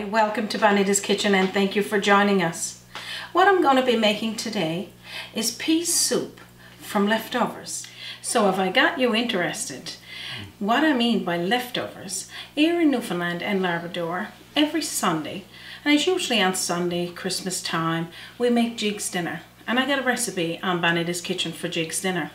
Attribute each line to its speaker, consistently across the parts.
Speaker 1: welcome to Bonita's Kitchen and thank you for joining us. What I'm going to be making today is pea soup from leftovers. So if I got you interested, what I mean by leftovers, here in Newfoundland and Labrador, every Sunday, and it's usually on Sunday, Christmas time, we make Jiggs Dinner. And I got a recipe on Bonita's Kitchen for Jiggs Dinner.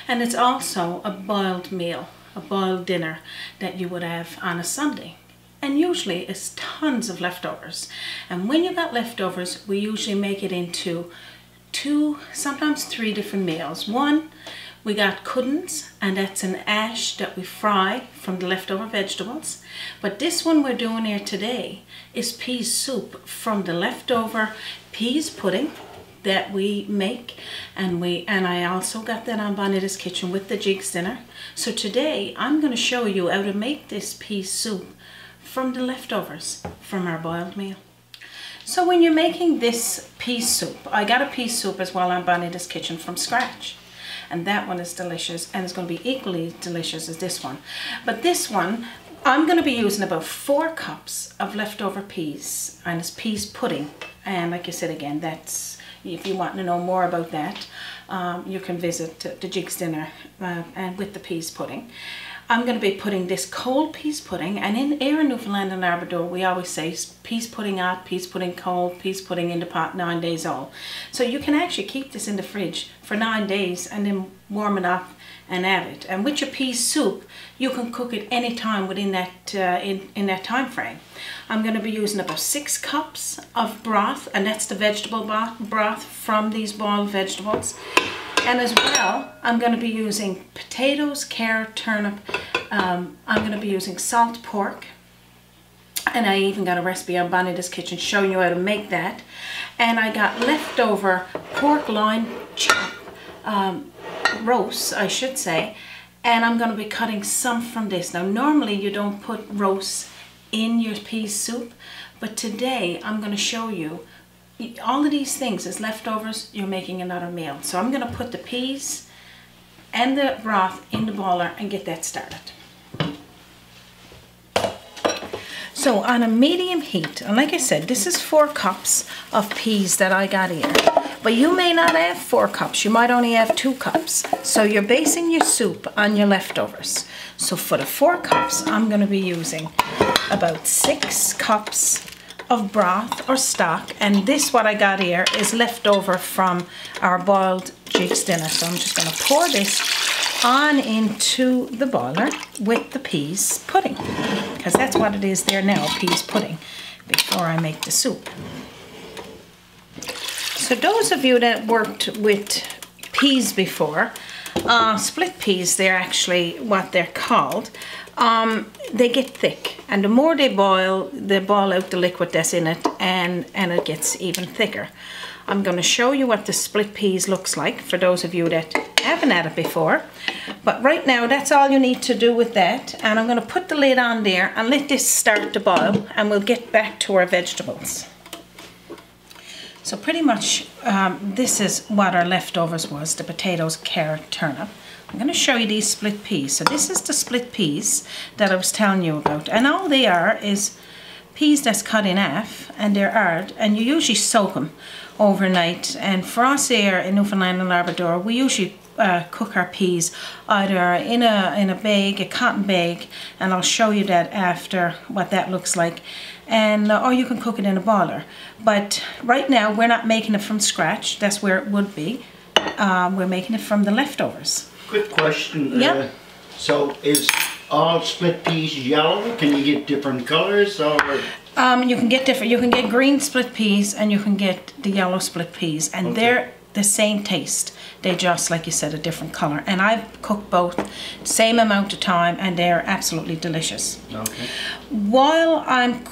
Speaker 1: And it's also a boiled meal, a boiled dinner that you would have on a Sunday. And usually it's tons of leftovers. And when you got leftovers, we usually make it into 2, sometimes 3 different meals. One, we got cuddins, and that's an ash that we fry from the leftover vegetables. But this one we're doing here today is pea soup from the leftover peas pudding that we make, and I also got that on Bonita's Kitchen with the Jiggs Dinner. So today I'm going to show you how to make this pea soup from the leftovers from our boiled meal. So when you're making this pea soup, I got a pea soup as well on Bonita's Kitchen from scratch, and that one is delicious, and it's going to be equally delicious as this one. But this one I'm going to be using about 4 cups of leftover peas, and it's peas pudding. And like I said again, that's, if you want to know more about that, you can visit the Jiggs Dinner and with the peas pudding. I'm going to be putting this cold peas pudding, and here in Newfoundland and Labrador we always say peas pudding hot, peas pudding cold, peas pudding in the pot 9 days old. So you can actually keep this in the fridge for 9 days and then warm it up and add it. And with your pea soup, you can cook it any time within that in that time frame. I'm going to be using about 6 cups of broth, and that's the vegetable broth from these boiled vegetables. And as well, I'm going to be using potatoes, carrot, turnip. I'm going to be using salt pork. And I even got a recipe on Bonita's Kitchen showing you how to make that. And I got leftover pork loin chop, roast, I should say. And I'm going to be cutting some from this. Now, normally you don't put roast in your pea soup, but today I'm going to show you all of these things as leftovers. You're making another meal. So I'm going to put the peas and the broth in the boiler and get that started. So on a medium heat, and like I said, this is 4 cups of peas that I got here. But you may not have 4 cups, you might only have 2 cups. So you're basing your soup on your leftovers. So for the 4 cups, I'm going to be using about 6 cups of broth or stock, and this what I got here is leftover from our boiled Jiggs Dinner. So I'm just going to pour this on into the boiler with the peas pudding, because that's what it is there now, peas pudding, before I make the soup. So those of you that worked with peas before, split peas, they're actually what they're called. They get thick, and the more they boil out the liquid that's in it, and it gets even thicker. I'm going to show you what the split peas looks like for those of you that haven't had it before. But right now, that's all you need to do with that. And I'm going to put the lid on there and let this start to boil, and we'll get back to our vegetables. So pretty much this is what our leftovers was, the potatoes, carrot, turnip. I'm going to show you these split peas. So this is the split peas that I was telling you about. And all they are is peas that's cut in half, and they're hard, and you usually soak them overnight. And for us here in Newfoundland and Labrador, we usually cook our peas either in a bag, a cotton bag, and I'll show you that after what that looks like. And or you can cook it in a boiler. But right now we're not making it from scratch. That's where it would be. We're making it from the leftovers.
Speaker 2: Quick question.
Speaker 1: Yep.
Speaker 2: So is all split peas yellow? Can you get different colors, or?
Speaker 1: You can get different. You can get green split peas, and you can get the yellow split peas, and okay, they're the same taste. They just, like you said, a different color. And I've cooked both same amount of time, and they're absolutely delicious. Okay. While I'm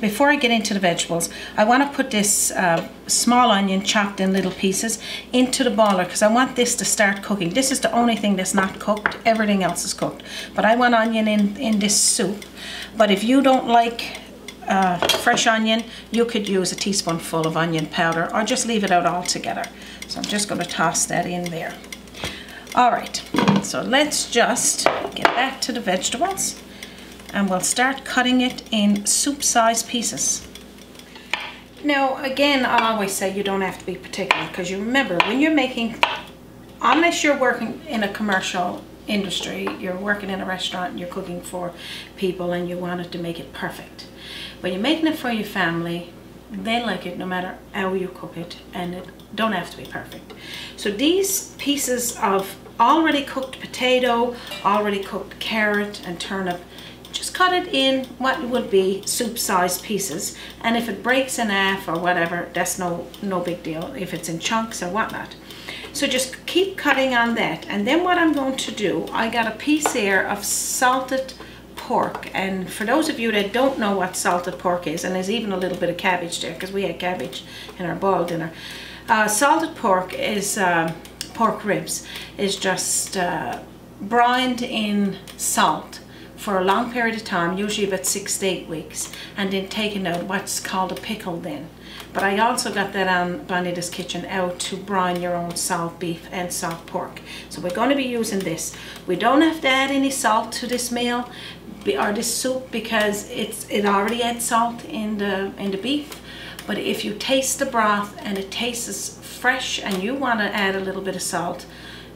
Speaker 1: before I get into the vegetables, I want to put this small onion chopped in little pieces into the boiler, because I want this to start cooking. This is the only thing that's not cooked. Everything else is cooked. But I want onion in this soup. But if you don't like fresh onion, you could use a teaspoonful of onion powder, or just leave it out altogether. So I'm just going to toss that in there. All right, so let's just get back to the vegetables. and we'll start cutting it in soup-sized pieces. Now, again, I always say you don't have to be particular, because you remember, when you're making, unless you're working in a commercial industry, you're working in a restaurant and you're cooking for people and you wanted to make it perfect. When you're making it for your family, they like it no matter how you cook it, and it don't have to be perfect. So these pieces of already cooked potato, already cooked carrot and turnip, just cut it in what would be soup-sized pieces, and if it breaks in half or whatever, that's no big deal, if it's in chunks or whatnot. So just keep cutting on that. And then what I'm going to do, I got a piece here of salted pork, and for those of you that don't know what salted pork is, and there's even a little bit of cabbage there because we had cabbage in our boiled dinner. Salted pork is pork ribs, is just brined in salt for a long period of time, usually about 6 to 8 weeks, and then taken out, what's called a pickle then. But I also got that on Bonita's Kitchen, out to brine your own salt beef and salt pork. So we're going to be using this. We don't have to add any salt to this meal or this soup, because it already had salt in the beef. But if you taste the broth and it tastes fresh and you want to add a little bit of salt,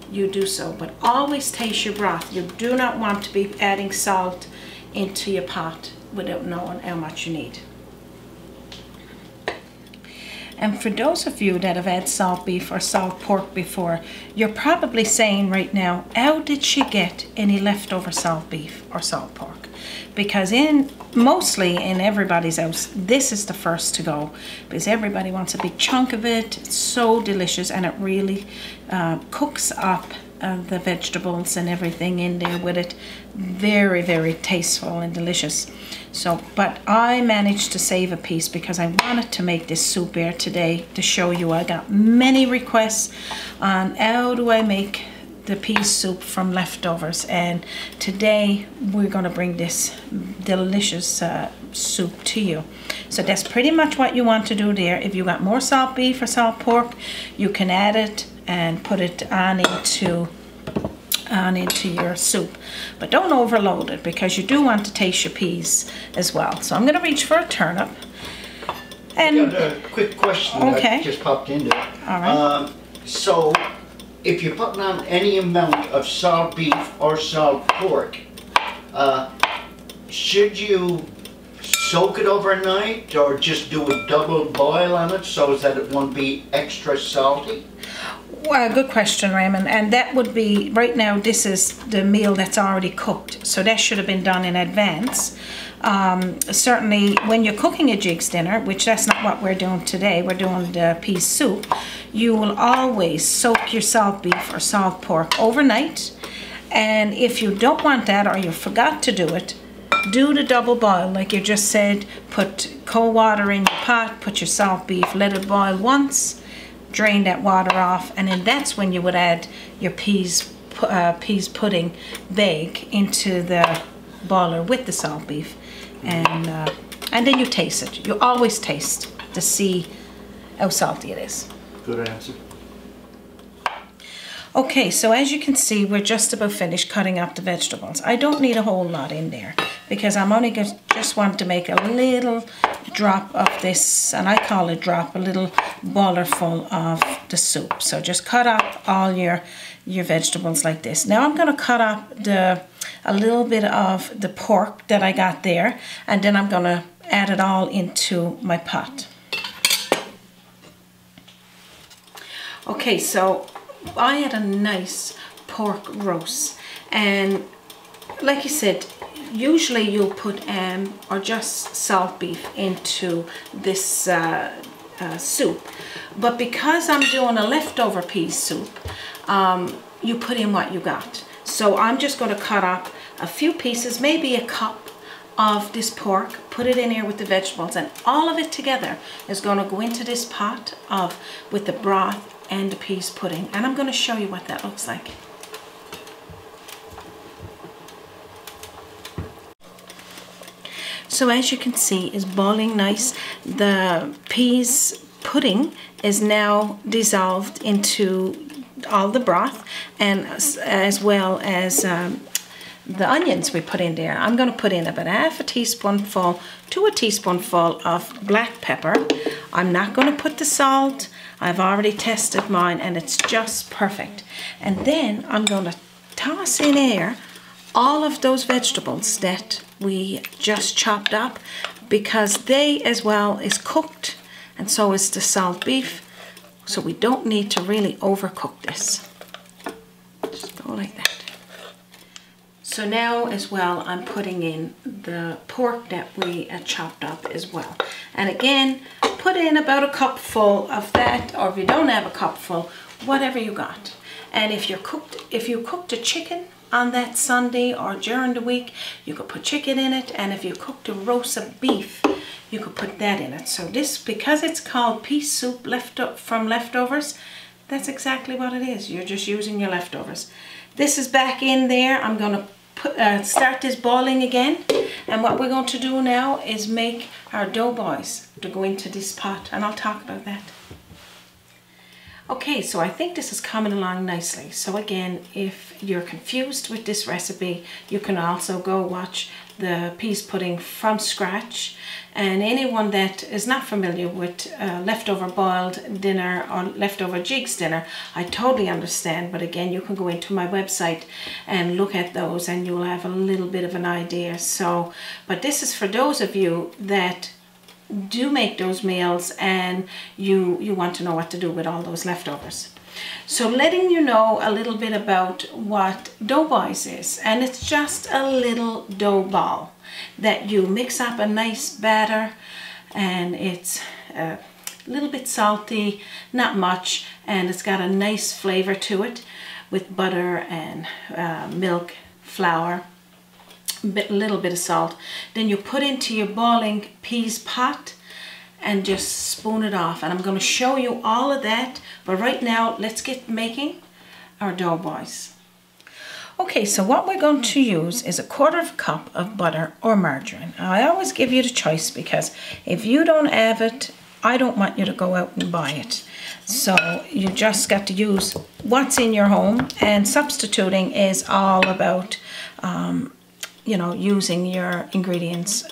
Speaker 1: you do so. But always taste your broth. You do not want to be adding salt into your pot without knowing how much you need. And for those of you that have had salt beef or salt pork before, you're probably saying right now, how did she get any leftover salt beef or salt pork? Because mostly in everybody's house, this is the first to go, because everybody wants a big chunk of it. It's so delicious, and it really cooks up the vegetables and everything in there with it. Very, very tasteful and delicious. So, but I managed to save a piece because I wanted to make this soup here today to show you. I got many requests on how do I make the pea soup from leftovers, and today we're going to bring this delicious soup to you. So that's pretty much what you want to do there. If you got more salt beef or salt pork, you can add it and put it on into your soup, but don't overload it, because you do want to taste your peas as well. So I'm going to reach for a turnip. And
Speaker 2: I got a quick question that just popped into it.
Speaker 1: All right.
Speaker 2: So if you're putting on any amount of salt beef or salt pork, should you soak it overnight or just do a double boil on it so that it won't be extra salty?
Speaker 1: Well, good question, Raymond. And that would be, right now this is the meal that's already cooked, so that should have been done in advance. Certainly when you're cooking a Jiggs dinner, which that's not what we're doing today, we're doing the pea soup, you will always soak your salt beef or salt pork overnight. And if you don't want that, or you forgot to do it, do the double boil like you just said. Put cold water in your pot, put your salt beef, let it boil once, drain that water off, and then that's when you would add your peas pudding bag into the boiler with the salt beef, and then you taste it. You always taste to see how salty it is.
Speaker 2: Good answer.
Speaker 1: Okay, so as you can see, we're just about finished cutting up the vegetables. I don't need a whole lot in there, because I'm only just want to make a little drop of this, and I call it drop, a little boiler full of the soup. So just cut up all your vegetables like this. Now I'm going to cut up a little bit of the pork that I got there, and then I'm going to add it all into my pot. Okay, so I had a nice pork roast, and like you said, usually you'll put or just salt beef into this soup, but because I'm doing a leftover pea soup, you put in what you got. So I'm just going to cut up a few pieces, maybe a cup of this pork, put it in here with the vegetables, and all of it together is going to go into this pot with the broth and the peas pudding, and I'm going to show you what that looks like. So as you can see, it's boiling nice. The peas pudding is now dissolved into all the broth, and as well as the onions we put in there, I'm going to put in about half a teaspoonful to a teaspoonful of black pepper. I'm not going to put the salt. I've already tested mine and it's just perfect. And then I'm going to toss in here all of those vegetables that we just chopped up, because they as well is cooked, and so is the salt beef. So we don't need to really overcook this. Just go like that. So now as well, I'm putting in the pork that we chopped up as well. And again, put in about a cupful of that, or if you don't have a cupful, whatever you got. And if you cooked a chicken on that Sunday or during the week, you could put chicken in it. And if you cooked a roast of beef, you could put that in it. So this, because it's called pea soup from leftovers, that's exactly what it is. You're just using your leftovers. This is back in there. I'm going to start this boiling again. And what we're going to do now is make our dough boys to go into this pot. And I'll talk about that. Okay, so I think this is coming along nicely. So again, if you're confused with this recipe, you can also go watch the peas pudding from scratch. And anyone that is not familiar with leftover boiled dinner or leftover Jiggs dinner, I totally understand. But again, you can go into my website and look at those and you'll have a little bit of an idea. So, but this is for those of you that do make those meals and you want to know what to do with all those leftovers. So letting you know a little bit about what dough boys is, and it's just a little dough ball that you mix up a nice batter, and it's a little bit salty, not much, and it's got a nice flavor to it with butter and milk, flour, a little bit of salt. Then you put into your boiling peas pot and just spoon it off. And I'm going to show you all of that, but right now let's get making our dough boys. Okay, so what we're going to use is 1/4 cup of butter or margarine. I always give you the choice, because if you don't have it, I don't want you to go out and buy it. So you just got to use what's in your home, and substituting is all about you know, using your ingredients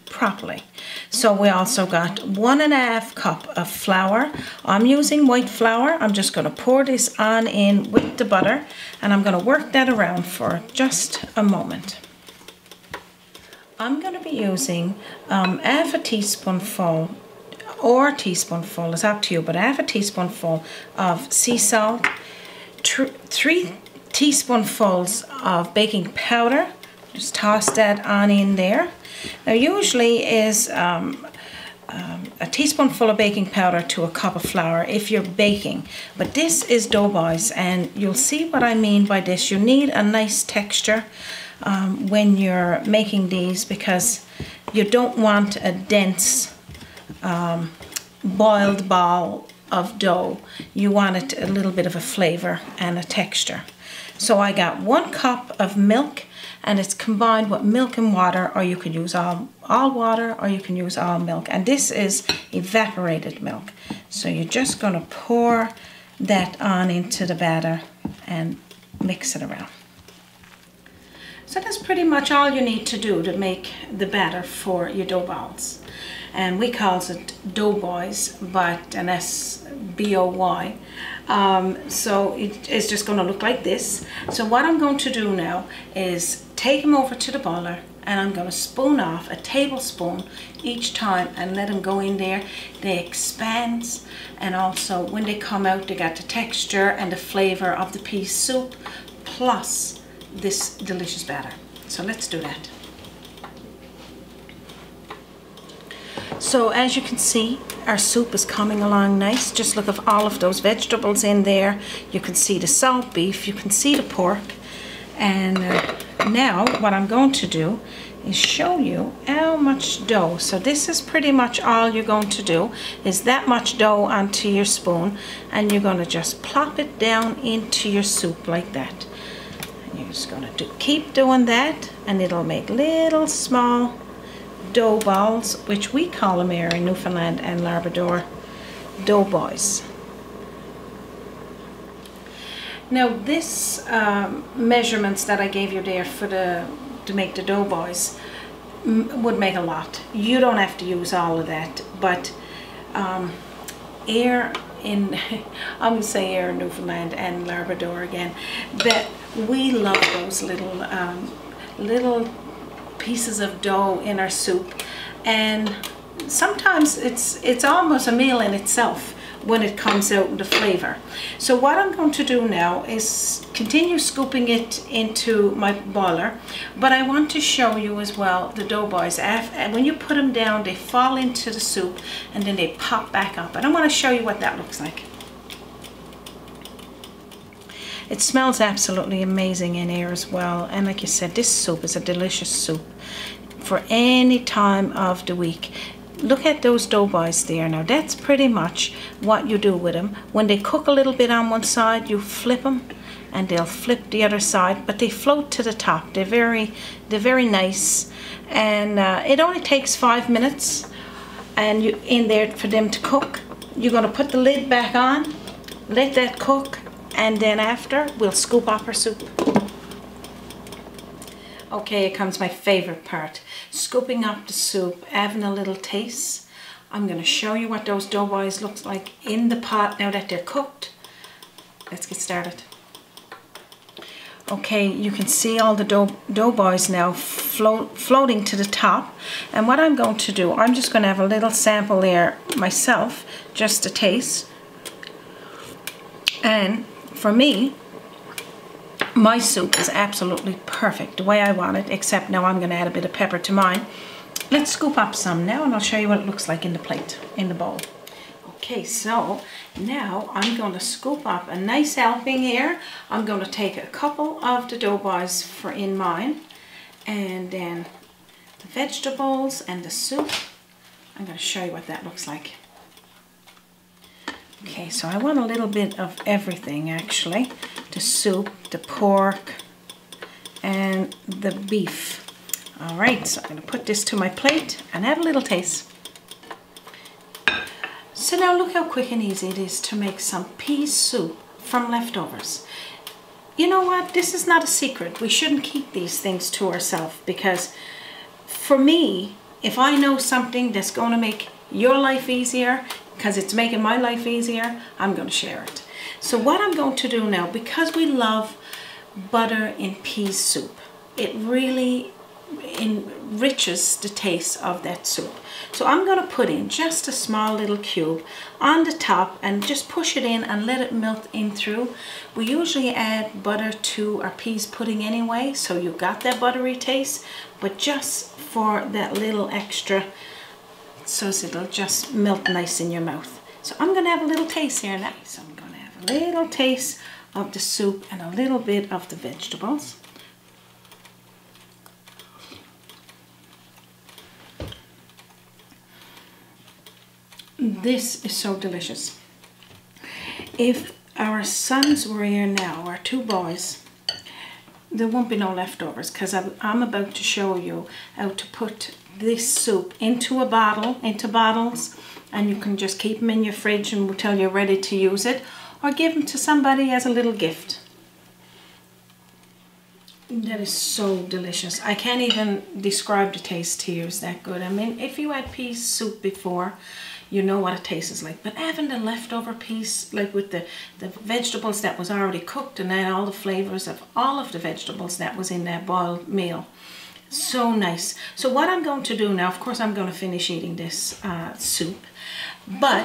Speaker 1: properly. So we also got 1½ cup of flour. I'm using white flour. I'm just going to pour this on in with the butter, and I'm going to work that around for just a moment. I'm going to be using half a teaspoonful, or a teaspoonful, it's up to you, but half a teaspoonful of sea salt, 3 teaspoonfuls of baking powder. Just toss that on in there. Now usually is a teaspoonful of baking powder to a cup of flour if you're baking. But this is dough boys, and you'll see what I mean by this. You need a nice texture when you're making these, because you don't want a dense boiled ball of dough. You want it a little bit of a flavor and a texture. So I got 1 cup of milk, and it's combined with milk and water, or you can use all water, or you can use all milk. And this is evaporated milk. So you're just going to pour that on into the batter and mix it around. So that's pretty much all you need to do to make the batter for your dough balls. And we call it dough boys, but an S-B-O-Y. So it's just going to look like this. So what I'm going to do now is take them over to the boiler, and I'm going to spoon off a tablespoon each time and let them go in there. They expand, and also when they come out, they got the texture and the flavor of the pea soup plus this delicious batter. So let's do that. So as you can see, our soup is coming along nice. Just look at all of those vegetables in there. You can see the salt beef, you can see the pork. And now what I'm going to do is show you how much dough. So this is pretty much all you're going to do, is that much dough onto your spoon, and you're going to just plop it down into your soup like that. And you're just going to keep doing that, and it'll make little small dough balls, which we call them here in Newfoundland and Labrador, dough boys. Now this measurements that I gave you there for to make the dough boys would make a lot. You don't have to use all of that, but air in, I'm going to say air in Newfoundland and Labrador again, but we love those little pieces of dough in our soup, and sometimes it's almost a meal in itself when it comes out in the flavor. So what I'm going to do now is continue scooping it into my boiler, but I want to show you as well the dough boys. And when you put them down, they fall into the soup and then they pop back up, and I want to show you what that looks like. It smells absolutely amazing in here as well, and like you said, this soup is a delicious soup for any time of the week. Look at those dough boys there. Now that's pretty much what you do with them. When they cook a little bit on one side, you flip them and they'll flip the other side, but they float to the top. They're very nice, and it only takes 5 minutes and you in there for them to cook. You're going to put the lid back on, let that cook, and then after we'll scoop up our soup. Okay, here comes my favorite part. Scooping up the soup, having a little taste. I'm going to show you what those dough boys look like in the pot now that they're cooked. Let's get started. Okay, you can see all the dough boys now floating to the top. And what I'm going to do, I'm just going to have a little sample there myself, just to taste. And for me, my soup is absolutely perfect, the way I want it, except now I'm going to add a bit of pepper to mine. Let's scoop up some now and I'll show you what it looks like in the plate, in the bowl. Okay, so now I'm going to scoop up a nice helping here. I'm going to take a couple of the dough boys for in mine, and then the vegetables and the soup. I'm going to show you what that looks like. Okay, so I want a little bit of everything actually. The soup, the pork, and the beef. All right, so I'm going to put this to my plate and have a little taste. So now look how quick and easy it is to make some pea soup from leftovers. You know what? This is not a secret. We shouldn't keep these things to ourselves, because for me, if I know something that's going to make your life easier, because it's making my life easier, I'm going to share it. So what I'm going to do now, because we love butter in pea soup, it really enriches the taste of that soup. So I'm going to put in just a small little cube on the top and just push it in and let it melt in through. We usually add butter to our peas pudding anyway, so you got that buttery taste, but just for that little extra, so it'll just melt nice in your mouth. So I'm going to have a little taste here now. So I'm going to have a little taste of the soup and a little bit of the vegetables. This is so delicious. If our sons were here now, our two boys, there won't be no leftovers, because I'm about to show you how to put this soup into a bottle, into bottles, and you can just keep them in your fridge until you're ready to use it, or give them to somebody as a little gift. That is so delicious. I can't even describe the taste to you. It's that good. I mean, if you had pea soup before, you know what it tastes like. But having the leftover piece, like with the vegetables that was already cooked, and then all the flavors of all of the vegetables that was in that boiled meal. So nice. So what I'm going to do now, of course I'm going to finish eating this soup, but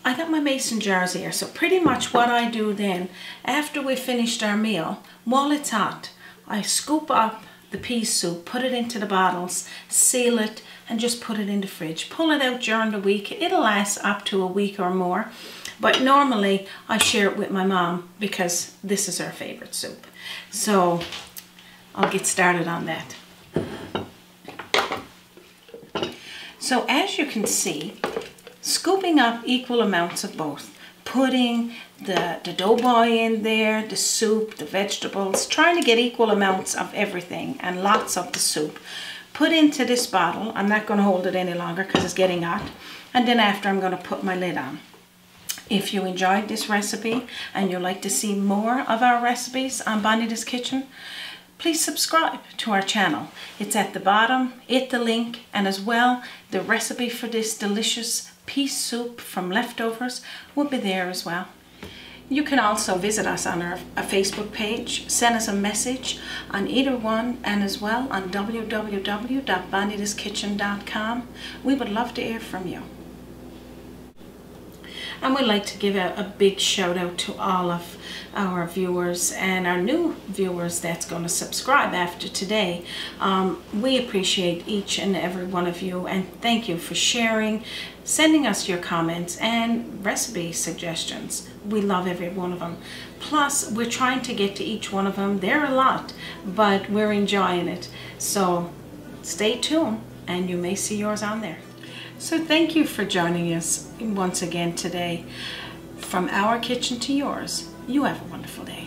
Speaker 1: I got my mason jars here. So pretty much what I do then, after we finished our meal, while it's hot, I scoop up the pea soup, put it into the bottles, seal it, and just put it in the fridge. Pull it out during the week. It'll last up to a week or more. But normally I share it with my mom because this is her favorite soup. So I'll get started on that. So as you can see, scooping up equal amounts of both. Putting the dough boy in there, the soup, the vegetables, trying to get equal amounts of everything and lots of the soup. Put into this bottle. I'm not going to hold it any longer because it's getting hot. And then after, I'm going to put my lid on. If you enjoyed this recipe and you'd like to see more of our recipes on Bonita's Kitchen, please subscribe to our channel. It's at the bottom, hit the link, and as well, the recipe for this delicious pea soup from leftovers will be there as well. You can also visit us on our Facebook page, send us a message on either one, and as well on www.bonitaskitchen.com. We would love to hear from you. And we'd like to give a big shout out to all of our viewers and our new viewers that's going to subscribe after today. We appreciate each and every one of you, and thank you for sharing, sending us your comments and recipe suggestions. We love every one of them. Plus, we're trying to get to each one of them. They're a lot, but we're enjoying it. So stay tuned and you may see yours on there. So thank you for joining us once again today. From our kitchen to yours, you have a wonderful day.